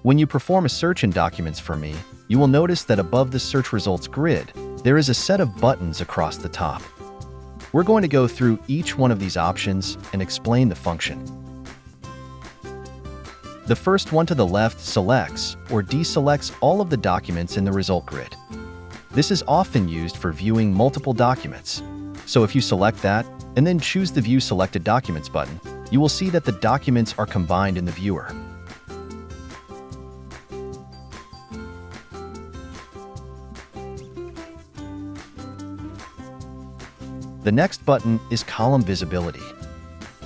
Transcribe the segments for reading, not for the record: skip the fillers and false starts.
When you perform a search in Documents4Me, you will notice that above the search results grid, there is a set of buttons across the top. We're going to go through each one of these options and explain the function. The first one to the left selects or deselects all of the documents in the result grid. This is often used for viewing multiple documents. So if you select that and then choose the View Selected Documents button, you will see that the documents are combined in the viewer. The next button is Column Visibility.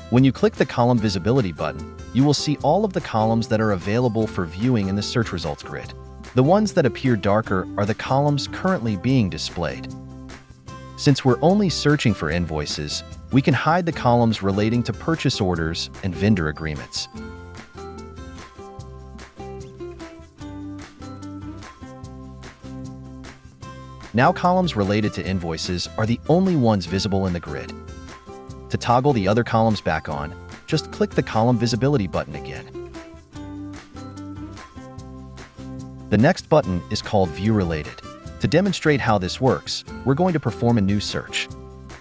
When you click the Column Visibility button, you will see all of the columns that are available for viewing in the search results grid. The ones that appear darker are the columns currently being displayed. Since we're only searching for invoices, we can hide the columns relating to purchase orders and vendor agreements. Now columns related to invoices are the only ones visible in the grid. To toggle the other columns back on, just click the Column Visibility button again. The next button is called View Related. To demonstrate how this works, we're going to perform a new search.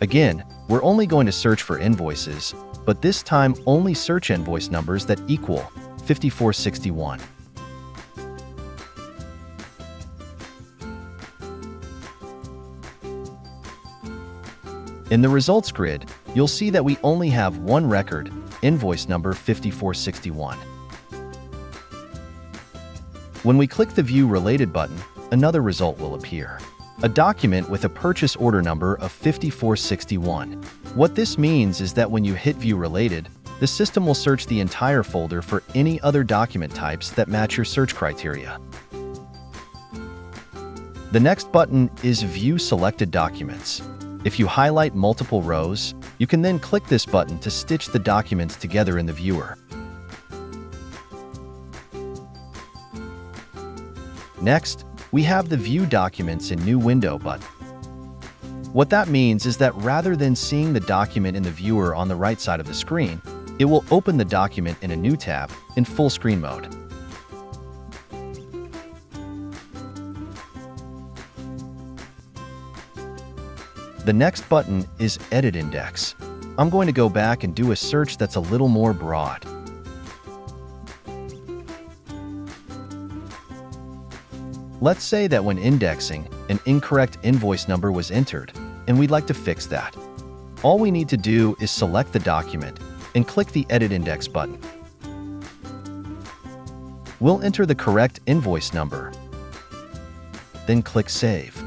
Again, we're only going to search for invoices, but this time only search invoice numbers that equal 5461. In the results grid, you'll see that we only have one record, invoice number 5461. When we click the View Related button, another result will appear. A document with a purchase order number of 5461. What this means is that when you hit View Related, the system will search the entire folder for any other document types that match your search criteria. The next button is View Selected Documents. If you highlight multiple rows, you can then click this button to stitch the documents together in the viewer. Next, we have the View Documents in New Window button. What that means is that rather than seeing the document in the viewer on the right side of the screen, it will open the document in a new tab in full screen mode. The next button is Edit Index. I'm going to go back and do a search that's a little more broad. Let's say that when indexing, an incorrect invoice number was entered, and we'd like to fix that. All we need to do is select the document and click the Edit Index button. We'll enter the correct invoice number, then click Save.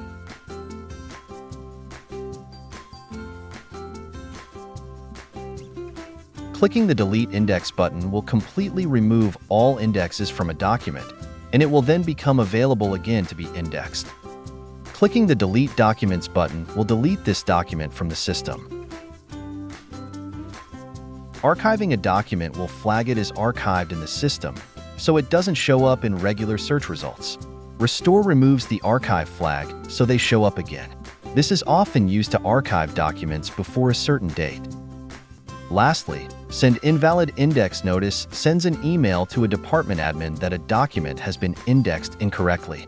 Clicking the Delete Index button will completely remove all indexes from a document, and it will then become available again to be indexed. Clicking the Delete Documents button will delete this document from the system. Archiving a document will flag it as archived in the system, so it doesn't show up in regular search results. Restore removes the archive flag so they show up again. This is often used to archive documents before a certain date. Lastly, Send Invalid Index Notice sends an email to a department admin that a document has been indexed incorrectly.